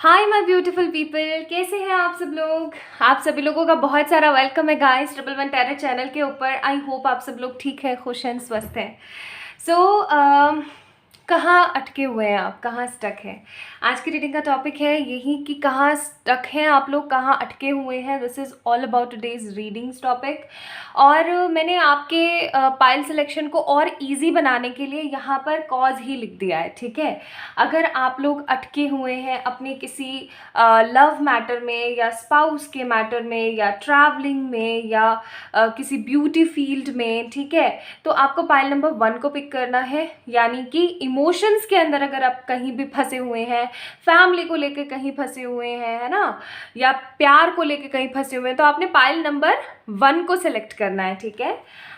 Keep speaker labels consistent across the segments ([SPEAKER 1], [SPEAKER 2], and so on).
[SPEAKER 1] Hi my beautiful people, कैसे हैं आप सब लोग। आप सभी लोगों का बहुत सारा वेलकम है guys triple one tarot channel के ऊपर। आई होप आप सब लोग ठीक हैं, खुश हैं, स्वस्थ हैं। सो कहाँ अटके हुए हैं आप, कहाँ स्टक हैं। आज की रीडिंग का टॉपिक है यही कि कहाँ स्टक हैं आप लोग, कहाँ अटके हुए हैं। This is all about today's readings topic. और मैंने आपके पाइल सिलेक्शन को और इजी बनाने के लिए यहाँ पर कॉज ही लिख दिया है, ठीक है। अगर आप लोग अटके हुए हैं अपने किसी लव मैटर में या स्पाउस के मैटर में या ट्रैवलिंग में या किसी ब्यूटी फील्ड में, ठीक है, तो आपको पाइल नंबर 1 को पिक करना है। यानी कि इमोशंस के अंदर अगर आप कहीं भी फंसे हुए हैं, फैमिली को लेकर कहीं फंसे हुए हैं, है ना, या प्यार को लेकर कहीं फंसे हुए हैं, तो आपने पाइल नंबर 1 को सिलेक्ट करना है, ठीक है।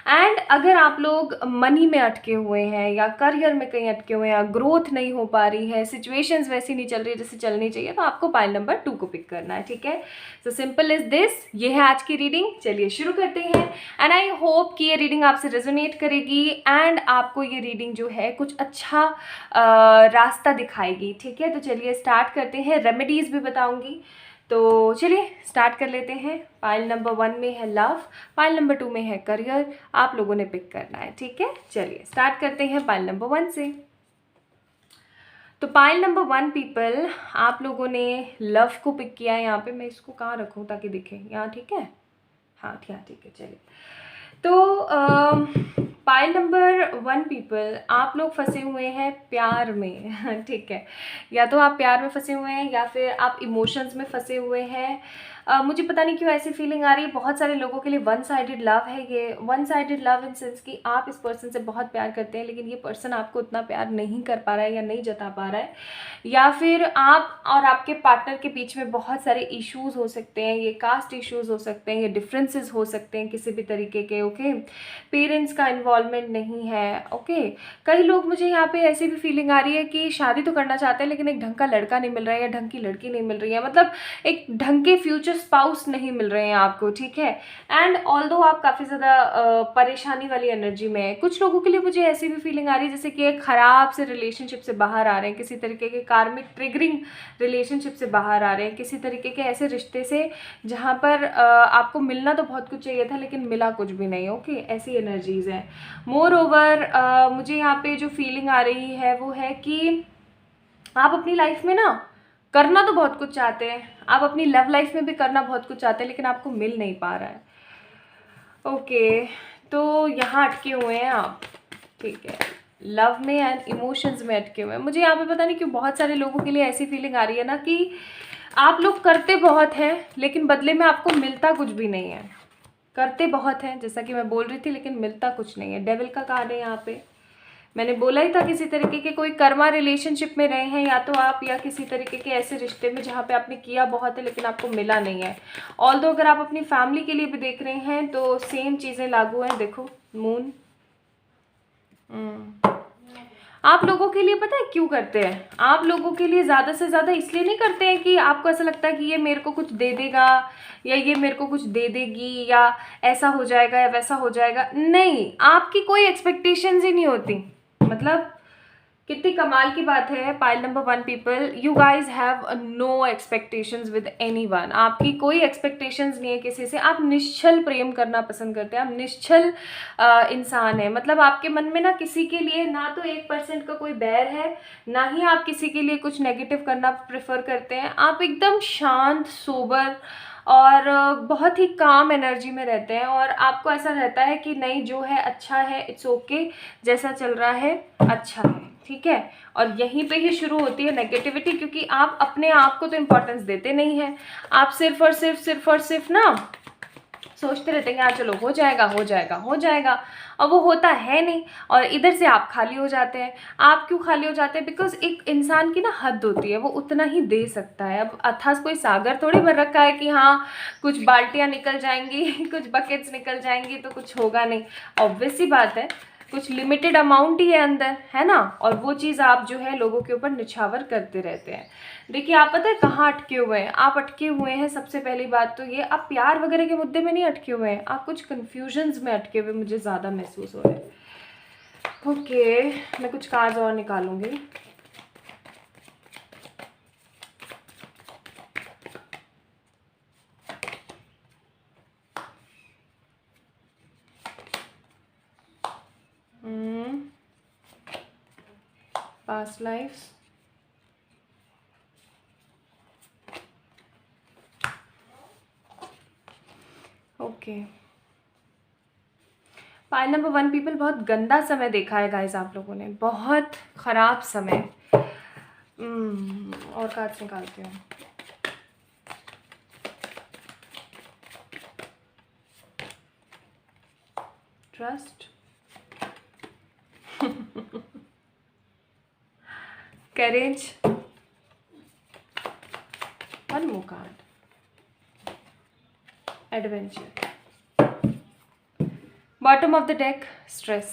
[SPEAKER 1] एंड अगर आप लोग मनी में अटके हुए हैं या करियर में कहीं अटके हुए हैं या ग्रोथ नहीं हो पा रही है, सिचुएशंस वैसी नहीं चल रही जैसे चलनी चाहिए, तो आपको पाइल नंबर 2 को पिक करना है, ठीक है। So simple is this. ये है आज की रीडिंग, चलिए शुरू करते हैं। एंड आई होप कि ये रीडिंग आपसे रेजोनेट करेगी एंड आपको ये रीडिंग जो है कुछ अच्छा रास्ता दिखाएगी, ठीक है। तो चलिए स्टार्ट करते हैं, रेमेडीज भी बताऊंगी। तो चलिए स्टार्ट कर लेते हैं। पाइल नंबर 1 में है लव, पाइल नंबर 2 में है करियर। आप लोगों ने पिक करना है, ठीक है। चलिए स्टार्ट करते हैं पाइल नंबर 1 से। तो पाइल नंबर 1 पीपल, आप लोगों ने लव को पिक किया है। यहाँ पे मैं इसको कहाँ रखूँ ताकि दिखे, यहाँ ठीक है, हाँ ठीक है। चलिए तो पाइल नंबर 1 पीपल, आप लोग फंसे हुए हैं प्यार में ठीक है। या तो आप प्यार में फंसे हुए हैं या फिर आप इमोशंस में फंसे हुए हैं। मुझे पता नहीं क्यों ऐसी फीलिंग आ रही है। बहुत सारे लोगों के लिए वन साइडेड लव है ये। One sided love in sense कि आप इस पर्सन से बहुत प्यार करते हैं लेकिन ये पर्सन आपको उतना प्यार नहीं कर पा रहा है या नहीं जता पा रहा है। या फिर आप और आपके पार्टनर के बीच में बहुत सारे इश्यूज हो सकते हैं। ये कास्ट इश्यूज हो सकते हैं, ये डिफरेंसेस हो सकते हैं किसी भी तरीके के, ओके। पेरेंट्स का इन्वॉल्वमेंट नहीं है, ओके। कई लोग, मुझे यहाँ पे ऐसी भी फीलिंग आ रही है कि शादी तो करना चाहते हैं लेकिन एक ढंग का लड़का नहीं मिल रहा है या ढंग की लड़की नहीं मिल रही है, मतलब एक ढंग के फ्यूचर स्पाउस नहीं मिल रहे हैं आपको, ठीक है। एंड ऑल्दो आप काफ़ी ज़्यादा परेशानी वाली एनर्जी में है। कुछ लोगों के लिए मुझे ऐसी भी फीलिंग आ रही है जैसे कि एक ख़राब से रिलेशनशिप से बाहर आ रहे हैं, किसी तरीके के कार्मिक ट्रिगरिंग रिलेशनशिप से बाहर आ रहे हैं, किसी तरीके के ऐसे रिश्ते से जहाँ पर आपको मिलना तो बहुत कुछ चाहिए था लेकिन मिला कुछ भी नहीं, ओके। ऐसी एनर्जीज हैं। मोर ओवर मुझे यहाँ पे जो फीलिंग आ रही है वो है कि आप अपनी लाइफ में ना करना तो बहुत कुछ चाहते हैं, आप अपनी लव लाइफ में भी करना बहुत कुछ चाहते हैं लेकिन आपको मिल नहीं पा रहा है, ओके। तो यहाँ अटके हुए हैं आप, ठीक है, लव में एंड इमोशंस में अटके हुए हैं। मुझे यहाँ पे पता नहीं क्यों बहुत सारे लोगों के लिए ऐसी फीलिंग आ रही है ना कि आप लोग करते बहुत हैं लेकिन बदले में आपको मिलता कुछ भी नहीं है। करते बहुत हैं जैसा कि मैं बोल रही थी लेकिन मिलता कुछ नहीं है। डेविल का कार्ड है यहाँ पे। मैंने बोला ही था किसी तरीके के कोई कर्मा रिलेशनशिप में रहे हैं या तो आप, या किसी तरीके के ऐसे रिश्ते में जहाँ पे आपने किया बहुत है लेकिन आपको मिला नहीं है। ऑल्दो अगर आप अपनी फैमिली के लिए भी देख रहे हैं तो सेम चीज़ें लागू हैं। देखो मून, आप लोगों के लिए पता है क्यों करते हैं। आप लोगों के लिए ज़्यादा से ज़्यादा इसलिए नहीं करते हैं कि आपको ऐसा लगता है कि ये मेरे को कुछ दे देगा या ये मेरे को कुछ दे देगी या ऐसा हो जाएगा या वैसा हो जाएगा। नहीं, आपकी कोई एक्सपेक्टेशंस ही नहीं होती। मतलब कितनी कमाल की बात है। Pile number 1 people, you guys have no expectations with anyone. आपकी कोई एक्सपेक्टेशंस नहीं है किसी से। आप निश्चल प्रेम करना पसंद करते हैं, आप निश्चल इंसान है। मतलब आपके मन में ना किसी के लिए ना तो 1% का कोई बैर है, ना ही आप किसी के लिए कुछ नेगेटिव करना प्रेफर करते हैं। आप एकदम शांत, सोबर और बहुत ही काम एनर्जी में रहते हैं और आपको ऐसा रहता है कि नहीं, जो है अच्छा है, इट्स ओके, जैसा चल रहा है अच्छा है, ठीक है। और यहीं पे ही शुरू होती है नेगेटिविटी, क्योंकि आप अपने आप को तो इम्पोर्टेंस देते नहीं हैं। आप सिर्फ और सिर्फ ना सोचते रहते हैं कि हाँ चलो हो जाएगा हो जाएगा हो जाएगा, और वो होता है नहीं। और इधर से आप खाली हो जाते हैं। आप क्यों खाली हो जाते हैं? बिकॉज एक इंसान की ना हद होती है, वो उतना ही दे सकता है। अब अथास कोई सागर थोड़ी भर रखा है कि हाँ कुछ बाल्टियाँ निकल जाएंगी कुछ बकेट्स निकल जाएंगी तो कुछ होगा नहीं। ऑब्वियस सी बात है, कुछ लिमिटेड अमाउंट ही है अंदर, है ना। और वो चीज़ आप जो है लोगों के ऊपर निछावर करते रहते हैं। देखिए आप पता है कहाँ अटके हुए हैं। आप अटके हुए हैं, सबसे पहली बात तो ये, आप प्यार वगैरह के मुद्दे में नहीं अटके हुए हैं, आप कुछ कन्फ्यूजन्स में अटके हुए मुझे ज़्यादा महसूस हो रहा है। ओके, मैं कुछ कार्ड्स और निकालूंगी। past lives. Okay, pile number 1 people, बहुत गंदा समय देखा है गाइस आप लोगों ने, बहुत ख़राब समय। और कार्ड्स निकालती हूँ। Trust, courage, one more card, adventure, bottom of the deck, stress.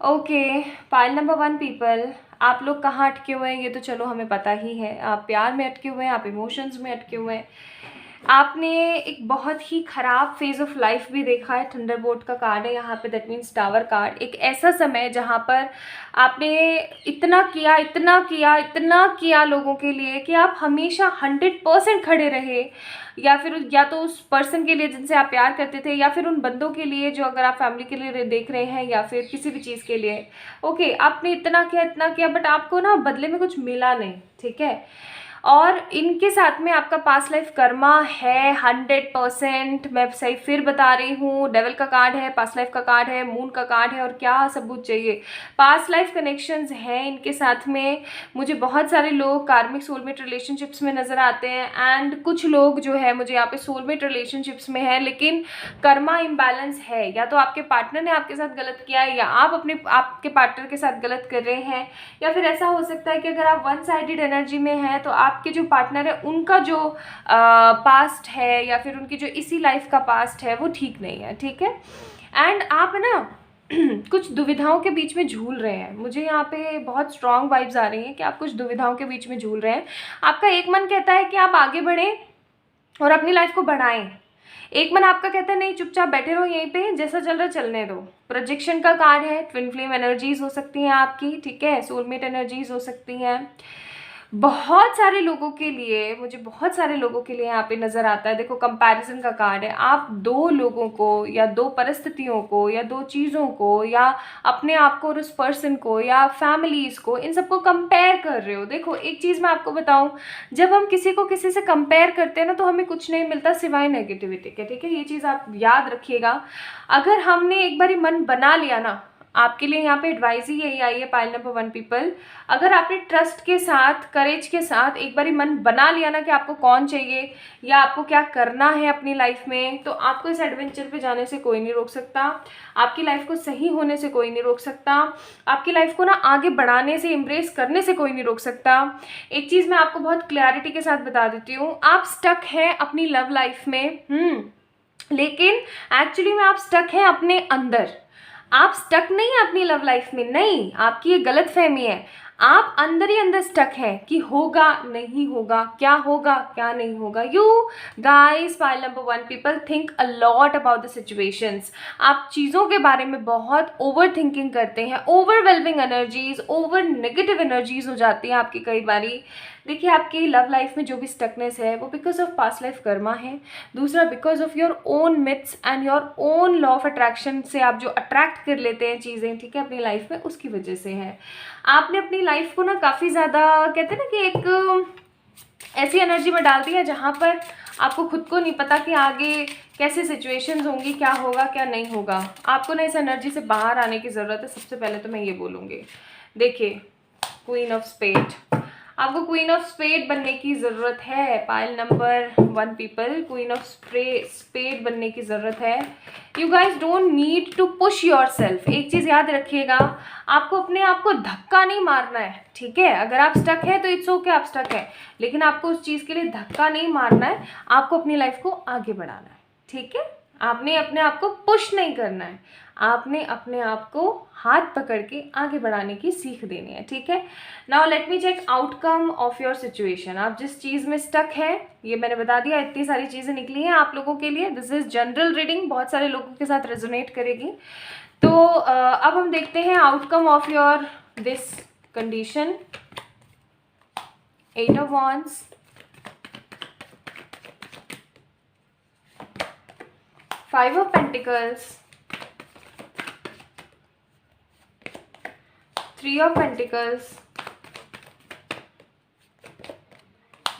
[SPEAKER 1] Okay, pile number 1 people, आप लोग कहाँ अटके हुए हैं ये तो चलो हमें पता ही है। आप प्यार में अटके हुए हैं, आप इमोशंस में अटके हुए हैं, आपने एक बहुत ही ख़राब फेज़ ऑफ लाइफ भी देखा है। थंडरबोल्ट का कार्ड है यहाँ पे, दैट मीन्स टावर कार्ड। एक ऐसा समय जहाँ पर आपने इतना किया, इतना किया, इतना किया लोगों के लिए कि आप हमेशा 100% खड़े रहे, या तो उस पर्सन के लिए जिनसे आप प्यार करते थे, या फिर उन बंदों के लिए जो अगर आप फैमिली के लिए देख रहे हैं, या फिर किसी भी चीज़ के लिए। ओके, आपने इतना किया, बट आपको ना बदले में कुछ मिला नहीं, ठीक है। और इनके साथ में आपका पास्ट लाइफ कर्मा है 100%। मैं सही फिर बता रही हूँ, डेविल का कार्ड है, पास्ट लाइफ का कार्ड है, मून का कार्ड है, और क्या सबूत चाहिए। पास्ट लाइफ कनेक्शंस हैं इनके साथ में। मुझे बहुत सारे लोग कार्मिक सोलमेट रिलेशनशिप्स में नज़र आते हैं, एंड कुछ लोग जो है मुझे यहाँ पे सोलमेट रिलेशनशिप्स में है, लेकिन कर्मा इम्बैलेंस है। या तो आपके पार्टनर ने आपके साथ गलत किया है, या आप आपके पार्टनर के साथ गलत कर रहे हैं, या फिर ऐसा हो सकता है कि अगर आप वन साइडेड एनर्जी में हैं तो आपके जो पार्टनर है उनका जो पास्ट है, या फिर उनकी जो इसी लाइफ का पास्ट है वो ठीक नहीं है, ठीक है। एंड आप ना कुछ दुविधाओं के बीच में झूल रहे हैं। मुझे यहाँ पे बहुत स्ट्रॉन्ग वाइब्स आ रही हैं कि आप कुछ दुविधाओं के बीच में झूल रहे हैं। आपका एक मन कहता है कि आप आगे बढ़ें और अपनी लाइफ को बढ़ाएं, एक मन आपका कहता है नहीं चुपचाप बैठे रहो यहीं पे, जैसा चल रहा चलने दो। प्रोजेक्शन का कार्ड है, ट्विन फ्लेम एनर्जीज हो सकती हैं आपकी, ठीक है, सोलमेट एनर्जीज हो सकती हैं। बहुत सारे लोगों के लिए, मुझे बहुत सारे लोगों के लिए यहाँ पे नज़र आता है। देखो, कंपैरिजन का कार्ड है। आप दो लोगों को, या दो परिस्थितियों को, या दो चीज़ों को, या अपने आप को और उस पर्सन को, या फैमिलीज़ को, इन सबको कंपेयर कर रहे हो। देखो, एक चीज़ मैं आपको बताऊं, जब हम किसी को किसी से कंपेयर करते हैं ना, तो हमें कुछ नहीं मिलता सिवाय नेगेटिविटी के, ठीक है। ये चीज़ आप याद रखिएगा। अगर हमने एक बार मन बना लिया ना, आपके लिए यहाँ पे एडवाइस ही यही आई है पाइल नंबर 1 पीपल, अगर आपने ट्रस्ट के साथ, करेज के साथ एक बार मन बना लिया ना कि आपको कौन चाहिए या आपको क्या करना है अपनी लाइफ में, तो आपको इस एडवेंचर पे जाने से कोई नहीं रोक सकता। आपकी लाइफ को सही होने से कोई नहीं रोक सकता। आपकी लाइफ को ना आगे बढ़ाने से, एम्ब्रेस करने से कोई नहीं रोक सकता। एक चीज़ मैं आपको बहुत क्लैरिटी के साथ बता देती हूँ, आप स्टक हैं अपनी लव लाइफ में, लेकिन एक्चुअली में आप स्टक हैं अपने अंदर। आप स्टक नहीं है अपनी लव लाइफ में, नहीं, आपकी ये गलत फहमी है। आप अंदर ही अंदर स्टक है कि होगा नहीं होगा, क्या होगा क्या नहीं होगा। You guys, pile number 1 people, think a lot about the situations. आप चीज़ों के बारे में बहुत ओवर थिंकिंग करते हैं, overwhelming energies, over negative energies हो जाती हैं आपकी कई बारी। देखिए, आपकी लव लाइफ में जो भी स्टकनेस है वो because of past life Karma है। दूसरा, because of your own myths and your own law of attraction से आप जो अट्रैक्ट कर लेते हैं चीज़ें, ठीक है, अपनी लाइफ में, उसकी वजह से है। आपने अपनी लाइफ को ना काफ़ी ज़्यादा, कहते हैं ना कि एक ऐसी एनर्जी में डाल दिया जहाँ पर आपको खुद को नहीं पता कि आगे कैसे सिचुएशंस होंगी, क्या होगा क्या नहीं होगा। आपको ना इस एनर्जी से बाहर आने की ज़रूरत है। सबसे पहले तो मैं ये बोलूँगी, देखिए, क्वीन ऑफ स्पेड, आपको क्वीन ऑफ स्पेड बनने की ज़रूरत है। Pile number 1 people, queen of spade बनने की ज़रूरत है। You guys don't need to push yourself. एक चीज़ याद रखिएगा, आपको अपने आप को धक्का नहीं मारना है, ठीक है। अगर आप स्टक है तो इट्स ओके, आप स्टक है, लेकिन आपको उस चीज़ के लिए धक्का नहीं मारना है। आपको अपनी लाइफ को आगे बढ़ाना है, ठीक है। आपने अपने आप को पुश नहीं करना है, आपने अपने आप को हाथ पकड़ के आगे बढ़ाने की सीख देनी है, ठीक है। Now let me check outcome of your situation. आप जिस चीज़ में स्टक है, ये मैंने बता दिया, इतनी सारी चीज़ें निकली हैं आप लोगों के लिए। दिस इज जनरल रीडिंग, बहुत सारे लोगों के साथ रेजोनेट करेगी। तो अब हम देखते हैं outcome of your this condition. 8 of wands, 5 of pentacles, 3 of pentacles,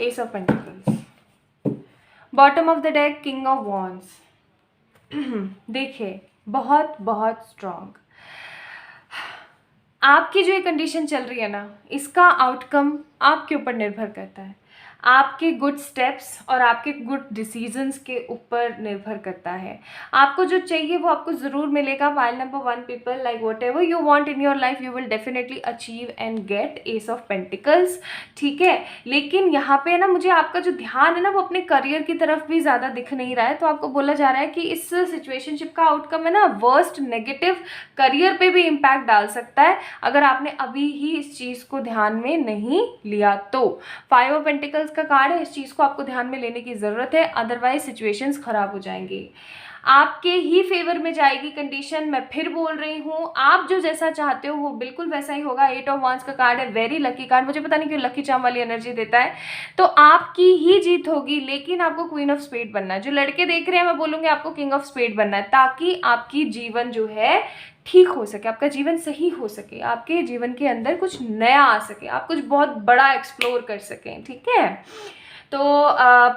[SPEAKER 1] S of pentacles, bottom of the deck king of wands. देखिए बहुत बहुत स्ट्रॉन्ग आपकी जो ये कंडीशन चल रही है ना, इसका आउटकम आपके ऊपर निर्भर करता है, आपके गुड स्टेप्स और आपके गुड डिसीजंस के ऊपर निर्भर करता है। आपको जो चाहिए वो आपको ज़रूर मिलेगा। Pile number 1 people, like whatever you want in your life you will definitely achieve and get ace of pentacles, ठीक है। लेकिन यहाँ पे ना मुझे आपका जो ध्यान है ना वो अपने करियर की तरफ भी ज़्यादा दिख नहीं रहा है। तो आपको बोला जा रहा है कि इस सिचुएशनशिप का आउटकम है ना वर्स्ट नेगेटिव करियर पे भी इम्पैक्ट डाल सकता है अगर आपने अभी ही इस चीज़ को ध्यान में नहीं लिया तो। 5 ऑफ पेंटिकल्स का कार्ड है, इस चीज़ को आपको ध्यान में लेने की ज़रूरत है, अदरवाइज सिचुएशंस खराब हो जाएंगी। आपके ही फेवर में जाएगी कंडीशन। मैं फिर बोल रही हूँ, आप जो जैसा चाहते हो वो बिल्कुल वैसा ही होगा। 8 ऑफ वांड्स का कार्ड है, वेरी लकी कार्ड, मुझे पता नहीं क्यों लकी चार्म वाली एनर्जी देता है। तो आपकी ही जीत होगी, लेकिन आपको क्वीन ऑफ स्पेड बनना है। जो लड़के देख रहे हैं मैं बोलूँगी आपको किंग ऑफ स्पेड बनना है, ताकि आपकी जीवन जो है ठीक हो सके, आपका जीवन सही हो सके, आपके जीवन के अंदर कुछ नया आ सके, आप कुछ बहुत बड़ा एक्सप्लोर कर सकें, ठीक है। तो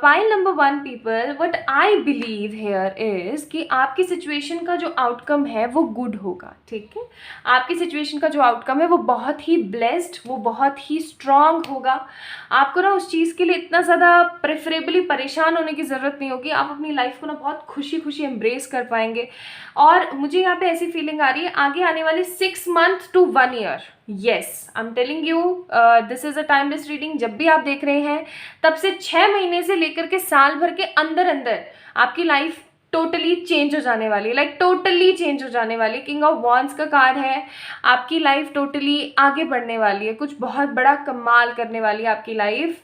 [SPEAKER 1] pile number 1 people, what I believe here is कि आपकी सिचुएशन का जो आउटकम है वो गुड होगा, ठीक है। आपकी सिचुएशन का जो आउटकम है वो बहुत ही ब्लेस्ड, वो बहुत ही स्ट्रांग होगा। आपको ना उस चीज़ के लिए इतना ज़्यादा प्रेफरेबली परेशान होने की ज़रूरत नहीं होगी। आप अपनी लाइफ को ना बहुत खुशी खुशी एम्ब्रेस कर पाएंगे। और मुझे यहाँ पे ऐसी फीलिंग आ रही है आगे आने वाले 6 month to 1 year, yes I am telling you this is a timeless reading. जब भी आप देख रहे हैं तब से 6 महीने से लेकर के साल भर के अंदर अंदर आपकी लाइफ टोटली चेंज हो जाने वाली है, लाइक टोटली चेंज हो जाने वाली। किंग ऑफ वॉन्ड्स का कार्ड है, आपकी लाइफ टोटली आगे बढ़ने वाली है, कुछ बहुत बड़ा कमाल करने वाली है आपकी लाइफ।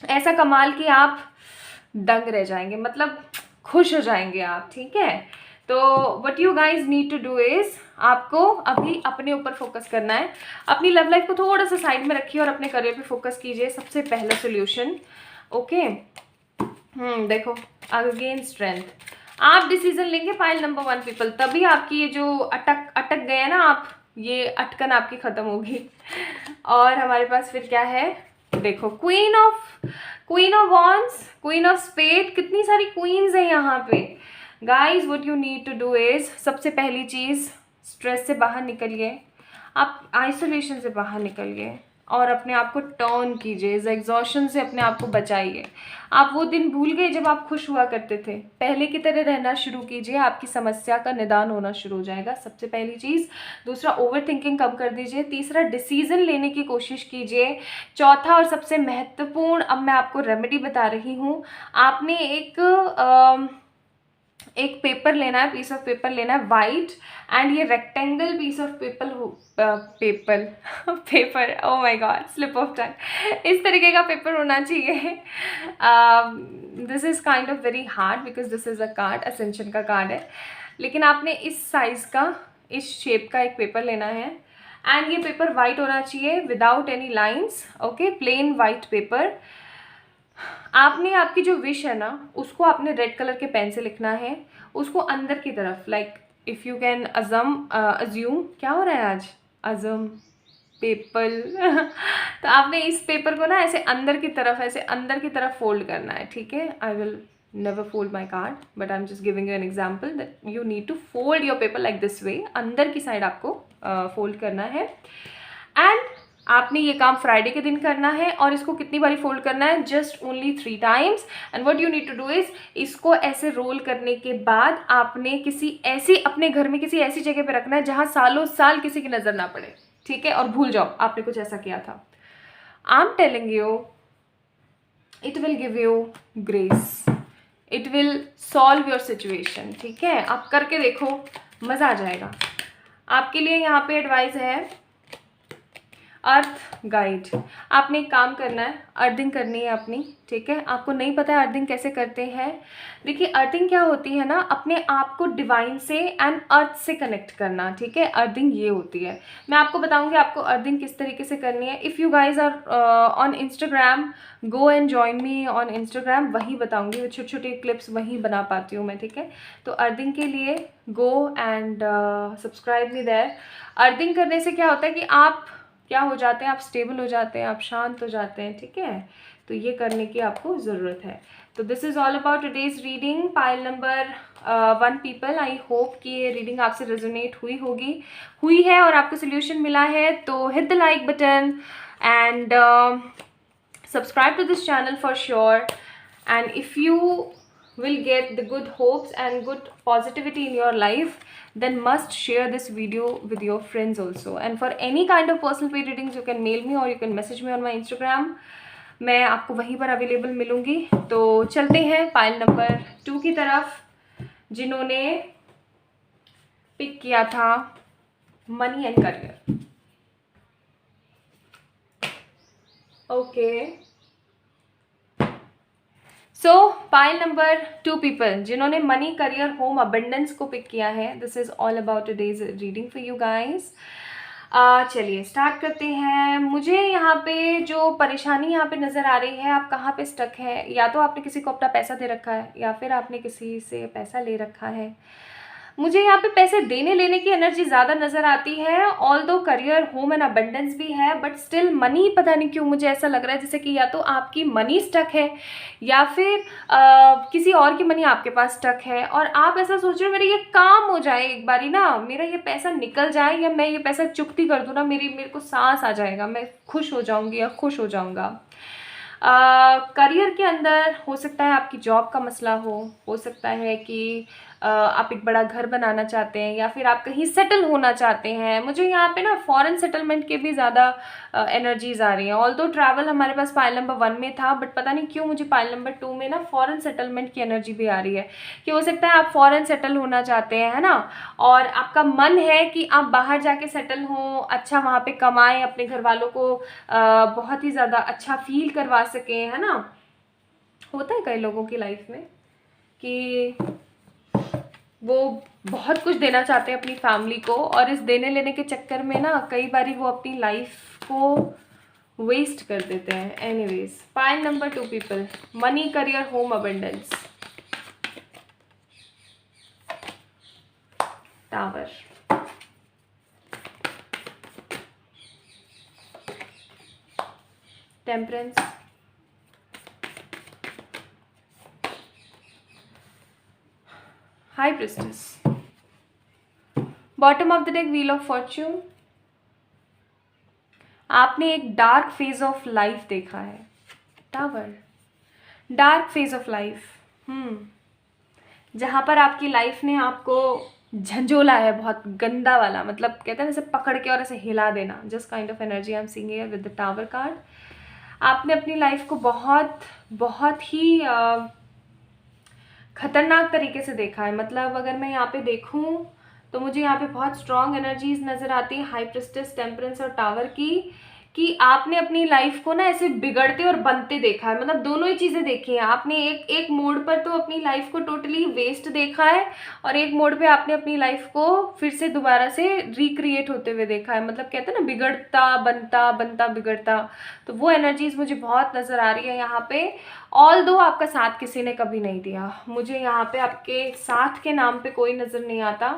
[SPEAKER 1] ऐसा कमाल कि आप दंग रह जाएंगे, मतलब खुश हो जाएंगे आप, ठीक है। तो what you guys need to do is, आपको अभी अपने ऊपर फोकस करना है। अपनी लव लाइफ को थोड़ा सा साइड में रखिए और अपने करियर पे फोकस कीजिए, सबसे पहला सोल्यूशन, ओके। देखो अगेन स्ट्रेंथ, आप डिसीजन लेंगे पाइल नंबर 1 पीपल, तभी आपकी ये जो अटक गए ना आप, ये अटकन आपकी खत्म होगी। और हमारे पास फिर क्या है, देखो queen of wands, queen of spade, कितनी सारी क्वींस हैं यहाँ पे। Guys what you need to do is, सबसे पहली चीज़ स्ट्रेस से बाहर निकलिए, आप आइसोलेशन से बाहर निकलिए और अपने आप को टर्न कीजिए, इस एग्जॉशन से अपने आप को बचाइए। आप वो दिन भूल गए जब आप खुश हुआ करते थे, पहले की तरह रहना शुरू कीजिए, आपकी समस्या का निदान होना शुरू हो जाएगा, सबसे पहली चीज़। दूसरा, ओवर थिंकिंग कम कर दीजिए। तीसरा, डिसीजन लेने की कोशिश कीजिए। चौथा और सबसे महत्वपूर्ण, अब मैं आपको रेमेडी बता रही हूँ। आपने एक पेपर लेना है, पीस ऑफ पेपर लेना है वाइट, एंड ये rectangle piece of paper oh my god slip of tongue, इस तरीके का पेपर होना चाहिए। This is kind of very hard because this is a card, ascension का कार्ड है, लेकिन आपने इस साइज़ का, इस शेप का एक पेपर लेना है, एंड ये पेपर वाइट होना चाहिए without any lines, okay, plain white paper. आपने आपकी जो विश है ना उसको आपने रेड कलर के पेन से लिखना है, उसको अंदर की तरफ, like if you can assume, क्या हो रहा है आज, अजम पेपर तो आपने इस पेपर को ना ऐसे अंदर की तरफ फोल्ड करना है, ठीक है। I will never fold my card but I'm just giving you an example that you need to fold your paper like this way, अंदर की साइड आपको फोल्ड करना है। एंड आपने ये काम फ्राइडे के दिन करना है, और इसको कितनी बारी फोल्ड करना है, just only 3 times. And what you need to do is, इसको ऐसे रोल करने के बाद आपने किसी ऐसी, अपने घर में किसी ऐसी जगह पे रखना है जहाँ सालों साल किसी की नज़र ना पड़े, ठीक है, और भूल जाओ आपने कुछ ऐसा किया था। आई am telling you it will give you grace, it will solve your situation, ठीक है। आप करके देखो, मज़ा आ जाएगा। आपके लिए यहाँ पे एडवाइस है, अर्थ गाइड। आपने एक काम करना है, अर्थिंग करनी है अपनी, ठीक है। आपको नहीं पता है अर्थिंग कैसे करते हैं, देखिए अर्थिंग क्या होती है ना, अपने आप को डिवाइन से एंड अर्थ से कनेक्ट करना, ठीक है। अर्थिंग ये होती है, मैं आपको बताऊंगी आपको अर्थिंग किस तरीके से करनी है। If you guys are on Instagram, go and join me on Instagram, वही बताऊंगी, छोटी छोटी क्लिप्स वहीं बना पाती हूँ मैं, ठीक है। तो अर्थिंग के लिए go and subscribe me there. Earthing करने से क्या होता है कि आप क्या हो जाते हैं, आप स्टेबल हो जाते हैं, आप शांत हो जाते हैं, ठीक है। तो ये करने की आपको ज़रूरत है। तो this is all about today's reading, pile number 1 people. I hope कि ये रीडिंग आपसे रेजोनेट हुई है और आपको सोल्यूशन मिला है। तो hit the like button and subscribe to this channel for sure, and if you will get the good hopes and good positivity in your life, then must share this video with your friends also. And for any kind of personal paid readings, you can mail me or you can message me on my Instagram. मैं आपको वहीं पर available मिलूँगी। तो चलते हैं pile number 2 की तरफ, जिन्होंने पिक किया था money and career. Okay, so pile number 2 people जिन्होंने मनी, करियर, होम, अबंडेंस को पिक किया है, this is all about today's reading for you guys. चलिए स्टार्ट करते हैं। मुझे यहाँ पे जो परेशानी यहाँ पे नज़र आ रही है, आप कहाँ पे स्टक है, या तो आपने किसी को अपना पैसा दे रखा है या फिर आपने किसी से पैसा ले रखा है। मुझे यहाँ पे पैसे देने लेने की एनर्जी ज़्यादा नज़र आती है, although career, home and abundance भी है, बट स्टिल मनी पता नहीं क्यों मुझे ऐसा लग रहा है जैसे कि या तो आपकी मनी स्टक है या फिर किसी और की मनी आपके पास स्टक है, और आप ऐसा सोच रहे हो मेरा ये काम हो जाए एक बारी ना, मेरा ये पैसा निकल जाए, या मैं ये पैसा चुकती कर दूँ ना, मेरे को सांस आ जाएगा, मैं खुश हो जाऊँगी या खुश हो जाऊँगा। करियर के अंदर हो सकता है आपकी जॉब का मसला हो सकता है कि आप एक बड़ा घर बनाना चाहते हैं या फिर आप कहीं सेटल होना चाहते हैं। मुझे यहाँ पे ना फॉरेन सेटलमेंट के भी ज़्यादा एनर्जीज आ रही हैं। ऑल्दो ट्रैवल हमारे पास पाइल नंबर 1 में था, बट पता नहीं क्यों मुझे पाइल नंबर 2 में ना फॉरेन सेटलमेंट की एनर्जी भी आ रही है, कि हो सकता है आप फॉरेन सेटल होना चाहते हैं, है ना, और आपका मन है कि आप बाहर जाके सेटल हों, अच्छा वहाँ पे कमाएं, अपने घर वालों को बहुत ही ज़्यादा अच्छा फील करवा सकें, है ना। होता है कई लोगों की लाइफ में कि वो बहुत कुछ देना चाहते हैं अपनी फैमिली को, और इस देने लेने के चक्कर में ना कई बारी वो अपनी लाइफ को वेस्ट कर देते हैं। Anyways, pile number 2 people, money, career, home, abundance, tower, temperance, high priestess, bottom of the deck, wheel of Fortune. आपने एक डार्क फेज ऑफ लाइफ देखा है, tower, dark phase of life, जहाँ पर आपकी लाइफ ने आपको झंझोला है, बहुत गंदा वाला, मतलब कहते हैं जैसे पकड़ के और ऐसे हिला देना, just kind of energy I am seeing here with the tower card. आपने अपनी लाइफ को बहुत बहुत ही खतरनाक तरीके से देखा है। मतलब अगर मैं यहाँ पे देखूँ तो मुझे यहाँ पे बहुत स्ट्रॉन्ग एनर्जीज नज़र आती है, हाई प्रिस्टेस, टेम्परेंस और टावर की, कि आपने अपनी लाइफ को ना ऐसे बिगड़ते और बनते देखा है। मतलब दोनों ही चीज़ें देखी हैं आपने। एक मोड पर तो अपनी लाइफ को टोटली वेस्ट देखा है, और एक मोड पे आपने अपनी लाइफ को फिर से दोबारा से रिक्रिएट होते हुए देखा है। मतलब कहते हैं ना, बिगड़ता बनता, बनता बिगड़ता। तो वो एनर्जीज मुझे बहुत नज़र आ रही है यहाँ पे। ऑल्दो आपका साथ किसी ने कभी नहीं दिया, मुझे यहाँ पे आपके साथ के नाम पे कोई नज़र नहीं आता,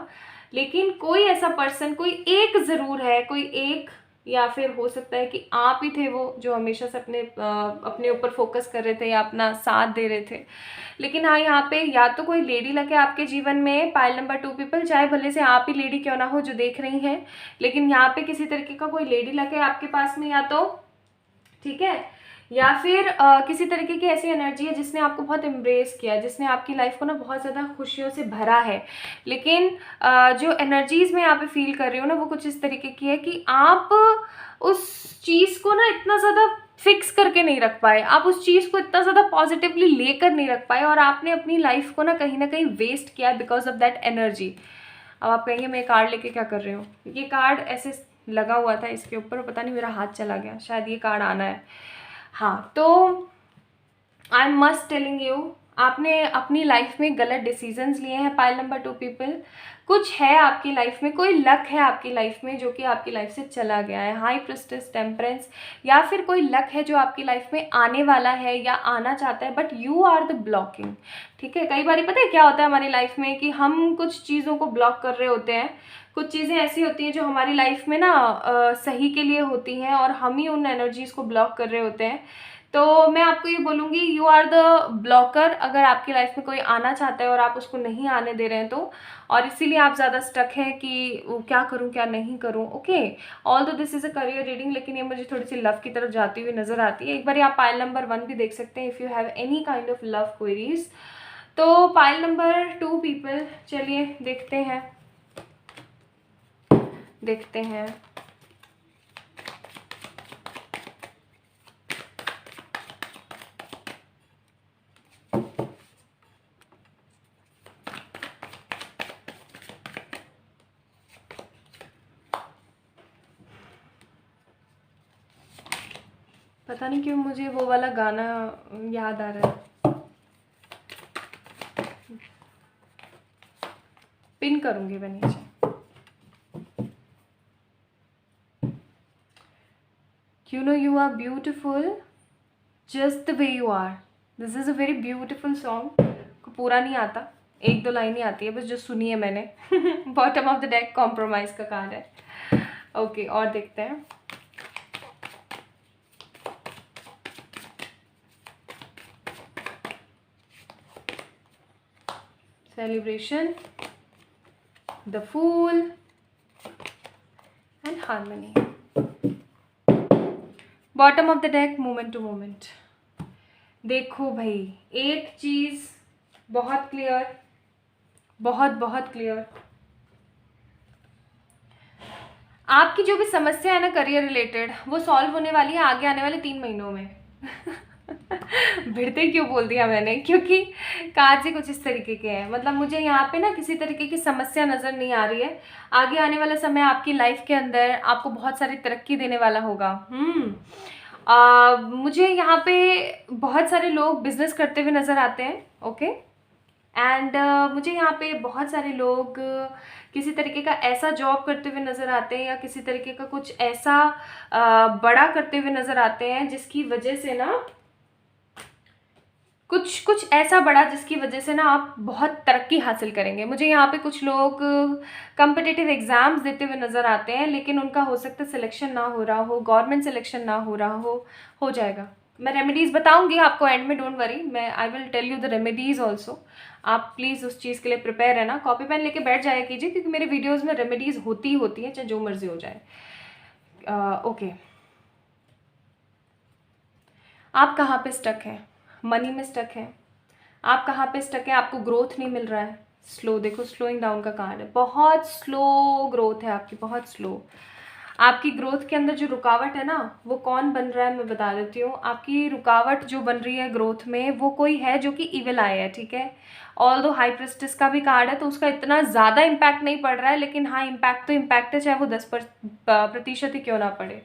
[SPEAKER 1] लेकिन कोई ऐसा पर्सन, कोई एक ज़रूर है, कोई एक, या फिर हो सकता है कि आप ही थे वो जो हमेशा से अपने ऊपर फोकस कर रहे थे या अपना साथ दे रहे थे। लेकिन हाँ, यहाँ पे या तो कोई लेडी लगे आपके जीवन में, पाइल नंबर 2 पीपल, चाहे भले से आप ही लेडी क्यों ना हो जो देख रही हैं, लेकिन यहाँ पे किसी तरीके का कोई लेडी लगे आपके पास में, या तो ठीक है, या फिर किसी तरीके की ऐसी एनर्जी है जिसने आपको बहुत एम्ब्रेस किया, जिसने आपकी लाइफ को ना बहुत ज़्यादा खुशियों से भरा है। लेकिन जो एनर्जीज़ मैं यहाँ पे फील कर रही हूँ ना, वो कुछ इस तरीके की है कि आप उस चीज़ को ना इतना ज़्यादा फिक्स करके नहीं रख पाए, आप उस चीज़ को इतना ज़्यादा पॉजिटिवली लेकर नहीं रख पाए, और आपने अपनी लाइफ को ना कहीं वेस्ट किया बिकॉज ऑफ दैट एनर्जी। अब आप कहेंगे मैं कार्ड लेके क्या कर रही हूँ, ये कार्ड ऐसे लगा हुआ था इसके ऊपर, पता नहीं मेरा हाथ चला गया, शायद ये कार्ड आना है। हाँ, तो I am must telling you, आपने अपनी लाइफ में गलत डिसीजंस लिए हैं पाइल नंबर 2 पीपल। कुछ है आपकी लाइफ में, कोई लक है आपकी लाइफ में जो कि आपकी लाइफ से चला गया है, हाई प्रिस्टेस, टेम्परेंस, या फिर कोई लक है जो आपकी लाइफ में आने वाला है या आना चाहता है, but you are the blocking. ठीक है, कई बार पता है क्या होता है हमारी लाइफ में कि हम कुछ चीज़ों को ब्लॉक कर रहे होते हैं। कुछ चीज़ें ऐसी होती हैं जो हमारी लाइफ में ना सही के लिए होती हैं और हम ही उन एनर्जीज़ को ब्लॉक कर रहे होते हैं। तो मैं आपको ये बोलूँगी, यू आर द ब्लॉकर। अगर आपकी लाइफ में कोई आना चाहता है और आप उसको नहीं आने दे रहे हैं तो, और इसीलिए आप ज़्यादा स्टक हैं कि वो क्या करूँ क्या नहीं करूँ। ओके, ऑल दो this is a career reading, लेकिन ये मुझे थोड़ी सी लव की तरफ जाती हुई नज़र आती है। एक बार आप पाइल नंबर 1 भी देख सकते हैं if you have any kind of love queries. तो पाइल नंबर 2 पीपल, चलिए देखते हैं। पता नहीं क्यों मुझे वो वाला गाना याद आ रहा है, पिन करूंगी मैं नीचे। You know you are beautiful just the way you are. This is a very beautiful song. को पूरा नहीं आता, 1-2 लाइन ही आती है बस, जो सुनी है मैंने। Bottom of the deck compromise का कार्ड है। ओके, और देखते हैं। Celebration, the fool and harmony. Bottom of the deck, moment to moment. देखो भाई, एक चीज़ बहुत क्लियर, बहुत क्लियर, आपकी जो भी समस्या है ना करियर रिलेटेड, वो सॉल्व होने वाली है आगे आने वाले 3 महीनों में। भिड़ते क्यों बोल दिया मैंने, क्योंकि कार्ड से कुछ इस तरीके के हैं। मतलब मुझे यहाँ पे ना किसी तरीके की समस्या नज़र नहीं आ रही है। आगे आने वाला समय आपकी लाइफ के अंदर आपको बहुत सारी तरक्की देने वाला होगा। मुझे यहाँ पे बहुत सारे लोग बिजनेस करते हुए नज़र आते हैं। ओके, एंड मुझे यहाँ पे बहुत सारे लोग किसी तरीके का ऐसा जॉब करते हुए नज़र आते हैं या किसी तरीके का कुछ ऐसा बड़ा करते हुए नज़र आते हैं जिसकी वजह से ना कुछ ऐसा बड़ा जिसकी वजह से ना आप बहुत तरक्की हासिल करेंगे। मुझे यहाँ पे कुछ लोग कॉम्पिटिटिव एग्ज़ाम्स देते हुए नज़र आते हैं, लेकिन उनका हो सकता है सिलेक्शन ना हो रहा हो, गवर्नमेंट सिलेक्शन ना हो रहा हो जाएगा। मैं रेमेडीज़ बताऊंगी आपको एंड में, डोंट वरी, मैं I will tell you the remedies also. आप प्लीज़ उस चीज़ के लिए प्रिपेयर है ना, कॉपी पेन लेके बैठ जाया कीजिए, क्योंकि मेरे वीडियोज़ में रेमेडीज़ होती हैं, चाहे जो मर्जी हो जाए। ओके, आप कहाँ पे स्टक हैं? मनी में स्टक है। आप कहाँ पे स्टक है? आपको ग्रोथ नहीं मिल रहा है, स्लो, देखो स्लोइंग डाउन का कार्ड है, बहुत स्लो ग्रोथ है आपकी, बहुत स्लो। आपकी ग्रोथ के अंदर जो रुकावट है ना, वो कौन बन रहा है मैं बता देती हूँ। आपकी रुकावट जो बन रही है ग्रोथ में, वो कोई है जो कि इविल आया है। ठीक है, ऑल दो हाई प्रिस्टेस का भी कार्ड है, तो उसका इतना ज़्यादा इम्पैक्ट नहीं पड़ रहा है, लेकिन हाँ इम्पैक्ट तो इम्पैक्ट है, चाहे वो 10% ही क्यों ना पड़े।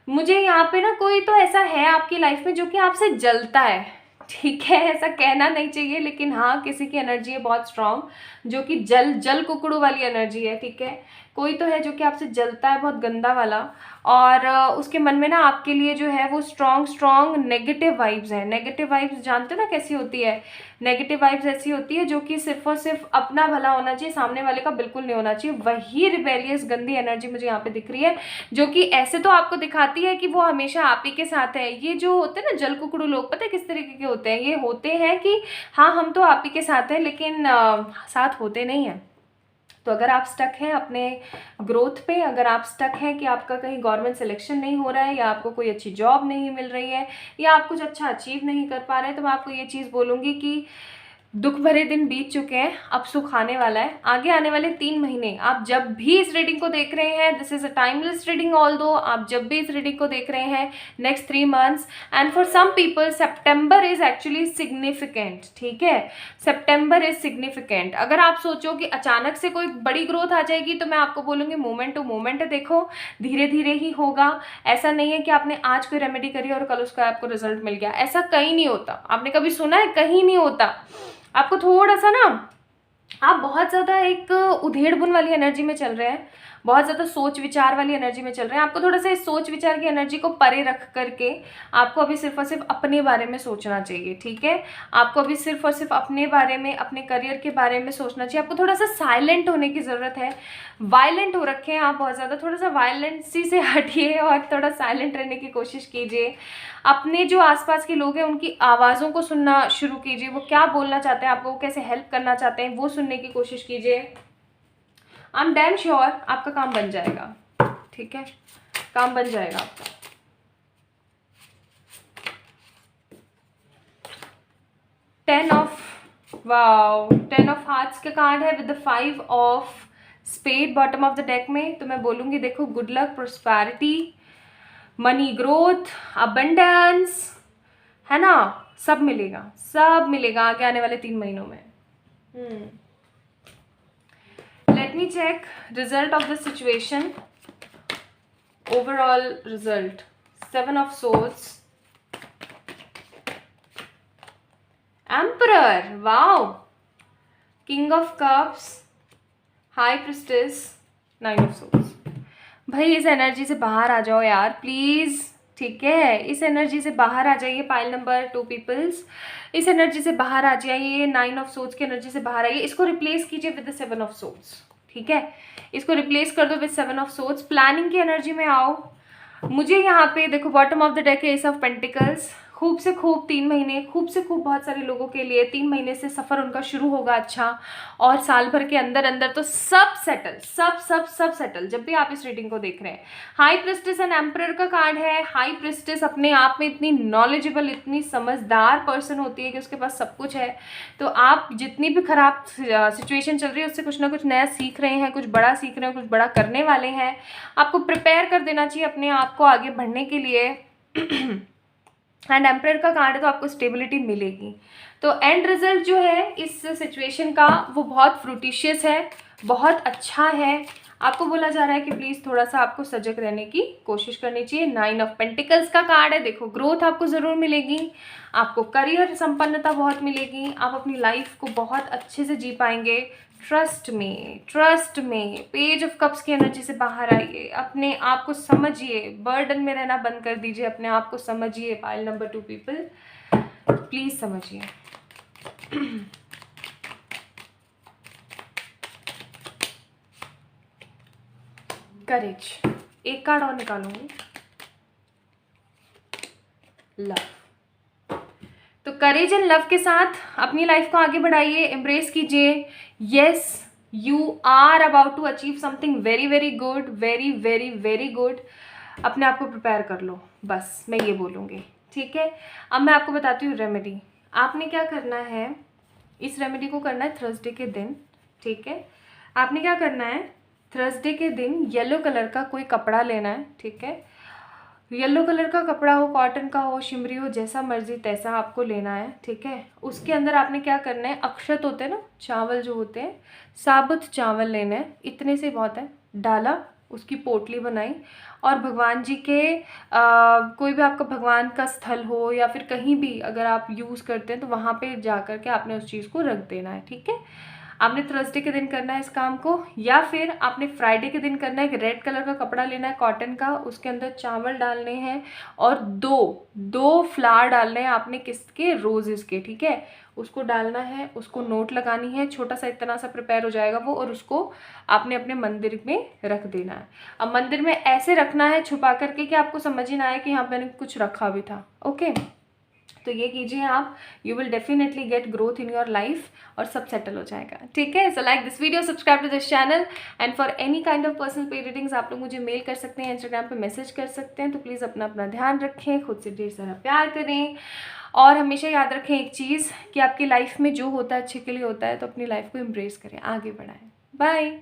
[SPEAKER 1] मुझे यहाँ पे ना कोई तो ऐसा है आपकी लाइफ में जो कि आपसे जलता है। ठीक है, ऐसा कहना नहीं चाहिए, लेकिन हाँ किसी की एनर्जी है बहुत स्ट्रांग, जो कि जल कुकड़ू वाली एनर्जी है। ठीक है, कोई तो है जो कि आपसे जलता है, बहुत गंदा वाला, और उसके मन में ना आपके लिए जो है वो स्ट्रॉन्ग नेगेटिव वाइब्स हैं। नेगेटिव वाइब्स जानते हो ना कैसी होती है? नेगेटिव वाइब्स ऐसी होती है जो कि सिर्फ और सिर्फ अपना भला होना चाहिए, सामने वाले का बिल्कुल नहीं होना चाहिए। वही रिबेलियस गंदी एनर्जी मुझे यहाँ पे दिख रही है, जो कि ऐसे तो आपको दिखाती है कि वो हमेशा आप ही के साथ है। ये जो होते हैं ना जल कुकड़ू लोग, पता है किस तरीके के होते हैं? ये होते हैं कि हाँ हम तो आप ही के साथ हैं, लेकिन साथ होते नहीं हैं। तो अगर आप स्टक हैं अपने ग्रोथ पे, अगर आप स्टक हैं कि आपका कहीं गवर्नमेंट सिलेक्शन नहीं हो रहा है, या आपको कोई अच्छी जॉब नहीं मिल रही है, या आप कुछ अच्छा अचीव नहीं कर पा रहे हैं, तो मैं आपको ये चीज़ बोलूँगी कि दुख भरे दिन बीत चुके हैं, अब सुख आने वाला है। आगे आने वाले 3 महीने आप जब भी इस रीडिंग को देख रहे हैं, this is a timeless reading all दो, आप जब भी इस रीडिंग को देख रहे हैं, next 3 months and for some people September is actually significant. ठीक है, सितंबर इज सिग्निफिकेंट। अगर आप सोचो कि अचानक से कोई बड़ी ग्रोथ आ जाएगी, तो मैं आपको बोलूँगी मोमेंट टू मोमेंट है, देखो धीरे धीरे ही होगा। ऐसा नहीं है कि आपने आज कोई रेमेडी करी और कल उसका आपको रिजल्ट मिल गया, ऐसा कहीं नहीं होता। आपने कभी सुना है? कहीं नहीं होता। आपको थोड़ा सा ना, आप बहुत ज़्यादा एक उधेड़ बुन वाली एनर्जी में चल रहे हैं, बहुत ज़्यादा सोच विचार वाली एनर्जी में चल रहे हैं। आपको थोड़ा सा इस सोच विचार की एनर्जी को परे रख करके आपको अभी सिर्फ और सिर्फ अपने बारे में सोचना चाहिए। ठीक है, आपको अभी सिर्फ और सिर्फ अपने बारे में, अपने करियर के बारे में सोचना चाहिए। आपको थोड़ा सा साइलेंट होने की ज़रूरत है। वायलेंट हो रखे हैं आप बहुत ज़्यादा, थोड़ा सा वायलेंसी से हटिए और थोड़ा साइलेंट रहने की कोशिश कीजिए। अपने जो आसपास के लोग हैं उनकी आवाज़ों को सुनना शुरू कीजिए। वो क्या बोलना चाहते हैं, आपको वो कैसे हेल्प करना चाहते हैं, वो सुनने की कोशिश कीजिए। आई एम डैम श्योर आपका काम बन जाएगा। ठीक है, काम बन जाएगा आपका। 10 ऑफ हार्ट्स का कार्ड है with the 5 of spade bottom of the deck में। तो मैं बोलूँगी देखो, good luck, prosperity, money growth, abundance, है ना, सब मिलेगा, सब मिलेगा आगे आने वाले 3 महीनों में। Let me check result of the situation, overall result. 7 of swords, emperor, wow, king of cups, high priestess, 9 of swords. भाई इस एनर्जी से बाहर आ जाओ यार प्लीज़। ठीक है, इस एनर्जी से बाहर आ जाइए। पाइल नंबर 2 पीपल्स, इस एनर्जी से बाहर आ जाइए। 9 ऑफ सोर्ड्स की एनर्जी से बाहर आइए। इसको रिप्लेस कीजिए विद द 7 ऑफ सोर्ड्स। ठीक है, इसको रिप्लेस कर दो विद 7 ऑफ सोर्ड्स। प्लानिंग की एनर्जी में आओ। मुझे यहाँ पे देखो, बॉटम ऑफ द डेक है एस ऑफ पेंटिकल्स। खूब से खूब 3 महीने, खूब से खूब बहुत सारे लोगों के लिए 3 महीने से सफ़र उनका शुरू होगा अच्छा, और साल भर के अंदर अंदर तो सब सेटल, सब सब सब सेटल। जब भी आप इस रीडिंग को देख रहे हैं, हाई प्रिस्टेस एंड एम्परर का कार्ड है। हाई प्रिस्टेस अपने आप में इतनी नॉलेजेबल, इतनी समझदार पर्सन होती है कि उसके पास सब कुछ है। तो आप जितनी भी खराब सिचुएशन चल रही है उससे कुछ ना कुछ नया सीख रहे हैं, कुछ बड़ा सीख रहे हैं, कुछ बड़ा करने वाले हैं। आपको प्रिपेयर कर देना चाहिए अपने आप को आगे बढ़ने के लिए। एंड एम्परर का कार्ड है, तो आपको स्टेबिलिटी मिलेगी। तो एंड रिजल्ट जो है इस सिचुएशन का वो बहुत फ्रूटिशियस है, बहुत अच्छा है। आपको बोला जा रहा है कि प्लीज़ थोड़ा सा आपको सजग रहने की कोशिश करनी चाहिए। 9 ऑफ पेंटिकल्स का कार्ड है। देखो, ग्रोथ आपको ज़रूर मिलेगी, आपको करियर संपन्नता बहुत मिलेगी, आप अपनी लाइफ को बहुत अच्छे से जी पाएंगे। ट्रस्ट में, ट्रस्ट में। पेज ऑफ कप्स की एनर्जी से बाहर आइए, अपने आप को समझिए, बर्डन में रहना बंद कर दीजिए, अपने आप को समझिए। पाइल नंबर 2 पीपल, प्लीज़ समझिए। करेज, एक कार्ड और निकालूंगी, लव। तो करेज एंड लव के साथ अपनी लाइफ को आगे बढ़ाइए, एम्ब्रेस कीजिए। Yes, you are about to achieve something very very good, very very very good. अपने आप को प्रिपेयर कर लो, बस मैं ये बोलूँगी। ठीक है, अब मैं आपको बताती हूँ रेमेडी। आपने क्या करना है, इस रेमेडी को करना है थर्सडे के दिन। ठीक है, आपने क्या करना है, थर्सडे के दिन येलो कलर का कोई कपड़ा लेना है। ठीक है, येलो कलर का कपड़ा हो, कॉटन का हो, शिमरी हो, जैसा मर्जी तैसा आपको लेना है। ठीक है, उसके अंदर आपने क्या करना है, अक्षत होते हैं ना, चावल जो होते हैं, साबुत चावल लेने हैं, इतने से बहुत है। डाला, उसकी पोटली बनाई, और भगवान जी के कोई भी आपका भगवान का स्थल हो या फिर कहीं भी अगर आप यूज़ करते हैं तो वहाँ पे जा कर के आपने उस चीज़ को रख देना है। ठीक है, आपने थर्सडे के दिन करना है इस काम को, या फिर आपने फ्राइडे के दिन करना है। एक रेड कलर का कपड़ा लेना है कॉटन का, उसके अंदर चावल डालने हैं और दो फ्लावर डालने हैं आपने, किसके, रोजेस के। ठीक है, उसको डालना है, उसको नोट लगानी है, छोटा सा इतना सा प्रिपेयर हो जाएगा वो, और उसको आपने अपने मंदिर में रख देना है। अब मंदिर में ऐसे रखना है छुपा करके कि आपको समझ ही ना आए कि यहाँ पे मैंने कुछ रखा भी था। ओके, तो ये कीजिए आप, you will definitely get growth in your life और सब सेटल हो जाएगा, ठीक है। So like this video, subscribe to this channel, and for any kind of personal pay readings आप लोग मुझे मेल कर सकते हैं, इंस्टाग्राम पे मैसेज कर सकते हैं। तो प्लीज़ अपना अपना ध्यान रखें, खुद से ढेर सारा प्यार करें, और हमेशा याद रखें एक चीज़ कि आपकी लाइफ में जो होता है अच्छे के लिए होता है, तो अपनी लाइफ को एम्ब्रेस करें, आगे बढ़ाएं। बाय।